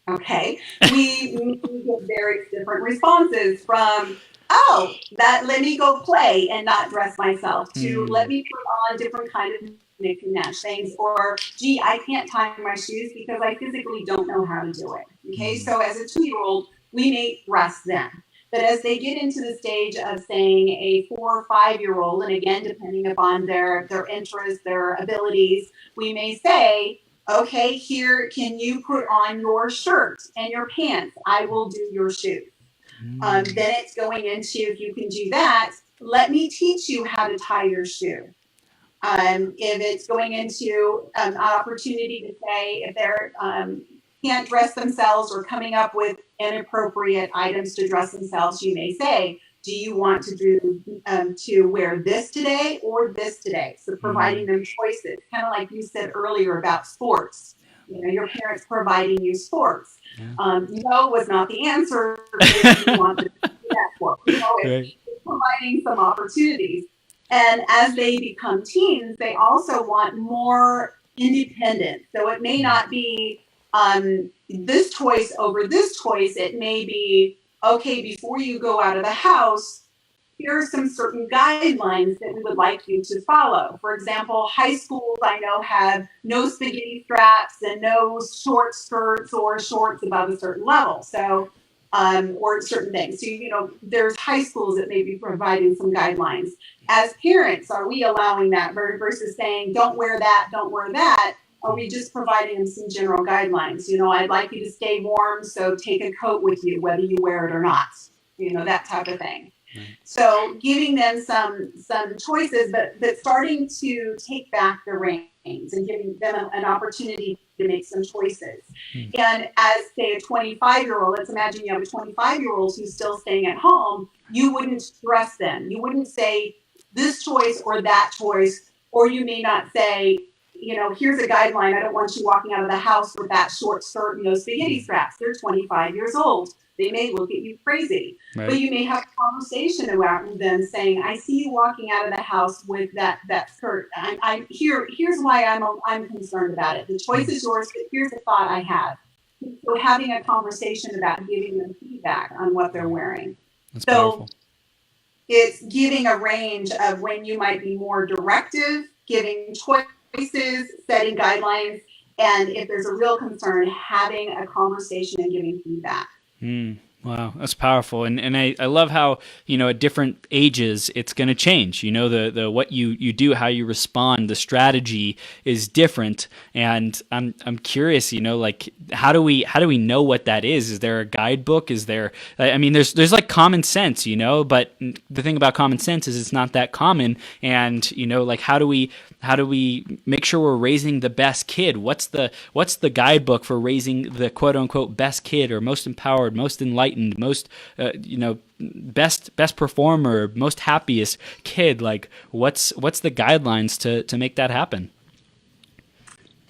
B: okay, we get very different responses from, oh, that let me go play and not dress myself, to let me put on different kind of mix and match things, or gee, I can't tie my shoes because I physically don't know how to do it. Okay, so as a 2-year-old, we may dress them. But as they get into the stage of saying a 4 or 5-year-old, and again, depending upon their interests, their abilities, we may say, okay, here, can you put on your shirt and your pants? I will do your shoes. Then it's going into, if you can do that, let me teach you how to tie your shoe. If it's going into an opportunity to say if they're can't dress themselves or coming up with inappropriate items to dress themselves, you may say, do you want to do to wear this today or this today? So providing them choices, kind of like you said earlier about sports. You know, your parents providing you sports. No was not the answer if you want to do that sport. You know,
A: Right.
B: it's providing some opportunities. And as they become teens, they also want more independence. So it may not be this choice over this choice. It may be, okay, before you go out of the house, here are some certain guidelines that we would like you to follow. For example, high schools I know have no spaghetti straps and no short skirts or shorts above a certain level. So, or certain things. So, you know, there's high schools that may be providing some guidelines. As parents, are we allowing that versus saying, don't wear that, don't wear that? Are we just providing them some general guidelines? You know, I'd like you to stay warm, so take a coat with you, whether you wear it or not. You know, that type of thing. So giving them some choices, but starting to take back the reins and giving them an opportunity to make some choices. And as say a 25-year-old, let's imagine you have a 25-year-old who's still staying at home, you wouldn't stress them. You wouldn't say this choice or that choice, or you may not say, you know, here's a guideline. I don't want you walking out of the house with that short skirt and those spaghetti straps. They're 25 years old. They may look at you crazy.
A: Right.
B: But you may have a conversation about them saying, I see you walking out of the house with that skirt. Here's why I'm concerned about it. The choice is yours, but here's a thought I have. So having a conversation about giving them feedback on what they're wearing.
A: That's
B: so
A: powerful.
B: It's giving a range of when you might be more directive, giving choices, setting guidelines, and if there's a real concern, having a conversation and giving feedback.
A: Wow, that's powerful, and I love how, you know, at different ages it's going to change. You know, the what you do, how you respond, the strategy is different, and I'm curious. You know, like how do we know what that is? Is there a guidebook? Is there? I mean, there's like common sense, you know, but the thing about common sense is it's not that common, and you know, like how do we make sure we're raising the best kid? What's the guidebook for raising the quote unquote best kid, or most empowered, most enlightened, most you know, best performer, most happiest kid? Like what's the guidelines to make that happen?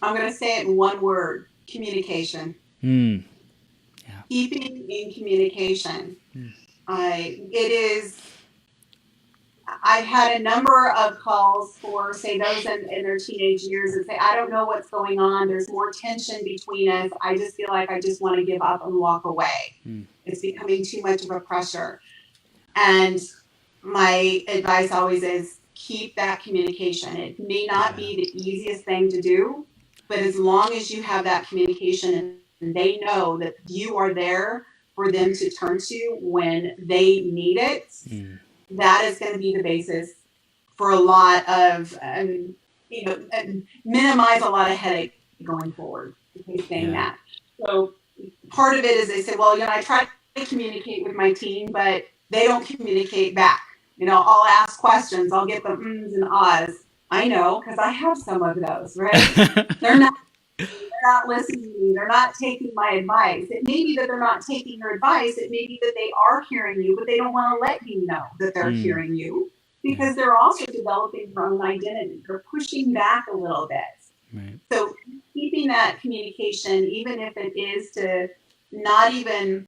B: I'm going to say it in one word: communication.
A: Yeah.
B: Keeping in communication. It is. I've had a number of calls for, say, those in their teenage years and say, I don't know what's going on. There's more tension between us. I just feel like I just want to give up and walk away. It's becoming too much of a pressure. And my advice always is keep that communication. It may not be the easiest thing to do, but as long as you have that communication and they know that you are there for them to turn to when they need it, that is going to be the basis for a lot of and minimize a lot of headache going forward. Saying that. So part of it is they say, well, I try to communicate with my team, but they don't communicate back. I'll ask questions. I'll get the ums and ahs. I know, because I have some of those, right? They're not listening to me. They're not taking my advice. It may be that they're not taking your advice. It may be that they are hearing you, but they don't want to let you know that they're hearing you because they're also developing their own identity. They're pushing back a little bit. Right. So keeping that communication, even if it is to not even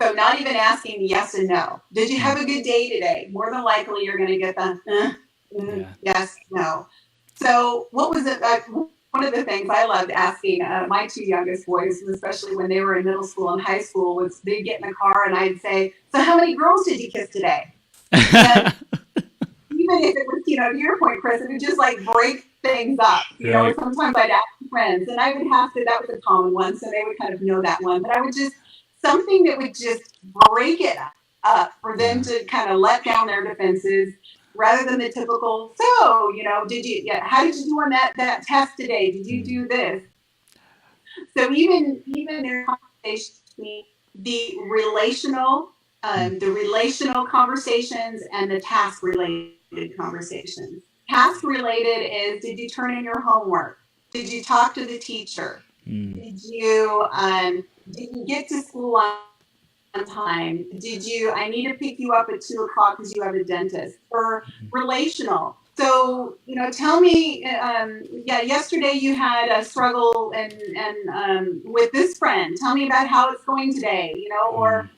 B: asking yes and no. Did you have a good day today? More than likely, you're going to get the yes, no. So what was it? One of the things I loved asking my two youngest boys, especially when they were in middle school and high school, was they'd get in the car and I'd say, so how many girls did you kiss today? And even if it was, to your point, Chris, it would just like break things up. Sometimes I'd ask friends and I would have to, that was a common one, so they would kind of know that one. But I would just, something that would just break it up for them to kind of let down their defenses rather than the typical, so, how did you do on that test today? Did you do this? So even in conversation, the relational conversations and the task related conversations. Task related is, did you turn in your homework? Did you talk to the teacher? Did you get to school on time? I need to pick you up at 2:00 because you have a dentist. Or relational. So, tell me, yesterday you had a struggle and with this friend. Tell me about how it's going today, or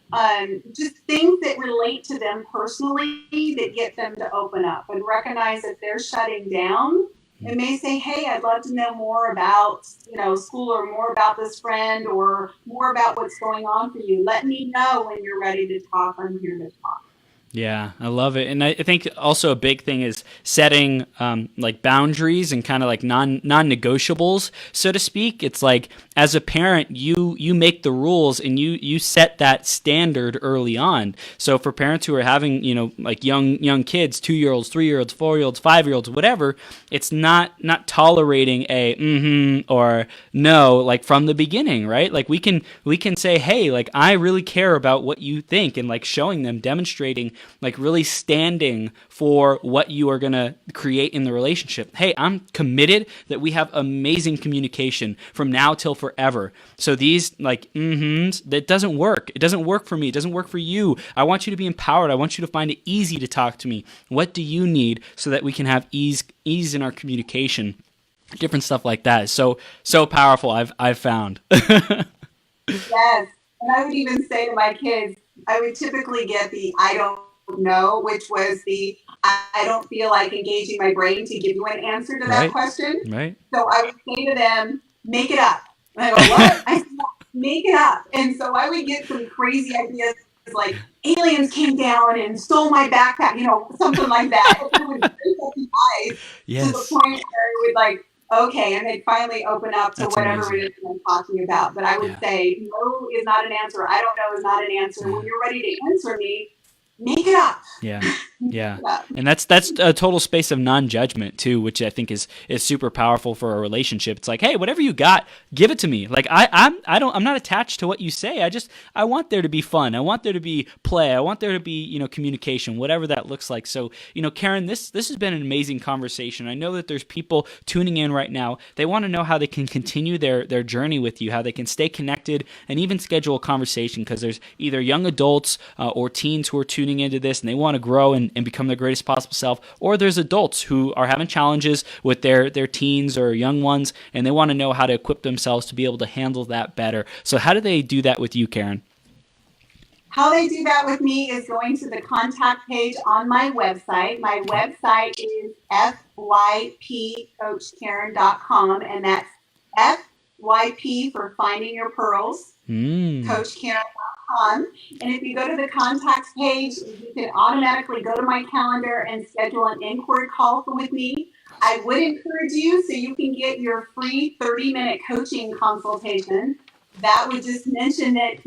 B: just things that relate to them personally that get them to open up and recognize that they're shutting down. And may say, hey, I'd love to know more about, school or more about this friend or more about what's going on for you. Let me know when you're ready to talk. I'm here to talk.
A: Yeah, I love it. And I think also a big thing is setting like boundaries and kind of like non-negotiables, so to speak. It's like as a parent, you make the rules and you set that standard early on. So for parents who are having, like young kids, 2-year-olds, 3-year-olds, 4-year-olds, 5-year-olds, whatever, it's not tolerating a or no, like from the beginning, right? Like we can say, hey, like I really care about what you think, and like showing them, demonstrating, like really standing for what you are going to create in the relationship. Hey, I'm committed that we have amazing communication from now till forever. So these like that doesn't work. It doesn't work for me. It doesn't work for you. I want you to be empowered. I want you to find it easy to talk to me. What do you need so that we can have ease in our communication? Different stuff like that is so powerful. I've found.
B: Yes, and I would even say to my kids, I would typically get the I don't know, which was the I don't feel like engaging my brain to give you an answer to that question.
A: Right.
B: So I would say to them, make it up. And I go, what? I said, make it up. And so I would get some crazy ideas like aliens came down and stole my backpack, something like that. It would break up the ice to the point where it would like, okay, and they'd finally open up to
A: That's
B: whatever
A: amazing.
B: it is I'm talking about. But I would say, no is not an answer. I don't know is not an answer. When you're ready to answer me, make it up.
A: Yeah. And that's a total space of non-judgment too, which I think is super powerful for a relationship. It's like, hey, whatever you got, give it to me. Like I'm not attached to what you say. I want there to be fun. I want there to be play. I want there to be, communication, whatever that looks like. So, Karen, this has been an amazing conversation. I know that there's people tuning in right now. They want to know how they can continue their journey with you, how they can stay connected and even schedule a conversation, because there's either young adults or teens who are tuning into this and they want to grow and become their greatest possible self, or there's adults who are having challenges with their teens or young ones and they want to know how to equip themselves to be able to handle that better. So how do they do that with you, Karen?
B: How they do that with me is going to the contact page on my website. My website is fypcoachkaren.com, and that's FYP for Finding Your Pearls, coachkaren.com. And if you go to the contacts page, you can automatically go to my calendar and schedule an inquiry call with me. I would encourage you, so you can get your free 30-minute coaching consultation. That would just mention that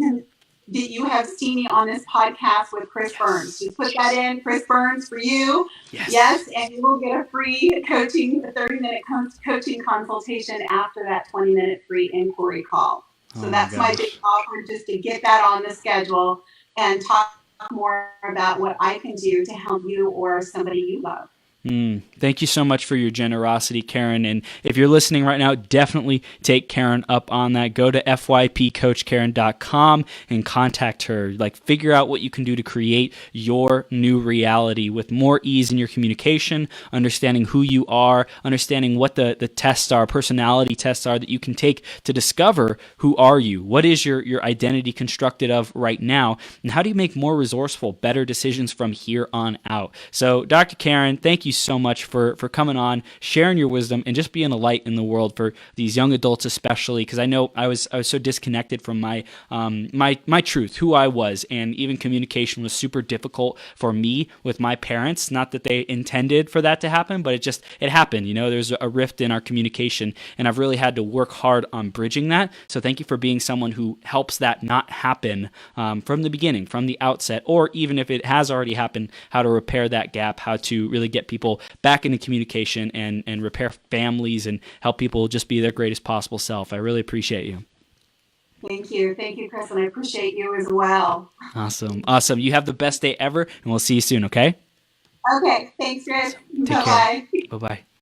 B: that you have seen me on this podcast with Chris Burns. Just put that in, Chris Burns for you. Yes, and you will get a free coaching, a 30-minute coaching consultation after that 20-minute free inquiry call. So that's my big offer, just to get that on the schedule and talk more about what I can do to help you or somebody you love.
A: Thank you so much for your generosity, Karen. And if you're listening right now, definitely take Karen up on that. Go to fypcoachkaren.com and contact her. Like, figure out what you can do to create your new reality with more ease in your communication, understanding who you are, understanding what the tests are, personality tests are that you can take to discover who are you. What is your identity constructed of right now? And how do you make more resourceful, better decisions from here on out? So, Dr. Karen, thank you so much for coming on, sharing your wisdom, and just being a light in the world for these young adults, especially because I know I was so disconnected from my my truth, who I was, and even communication was super difficult for me with my parents. Not that they intended for that to happen, but it happened. You know, there's a rift in our communication, and I've really had to work hard on bridging that. So thank you for being someone who helps that not happen from the beginning, from the outset, or even if it has already happened, how to repair that gap, how to really get people back into communication and repair families and help people just be their greatest possible self. I really appreciate you.
B: Thank you, Chris, and I appreciate you as well.
A: Awesome. You have the best day ever, and we'll see you soon. Okay.
B: Okay. Thanks, Chris.
A: Take care. Bye-bye.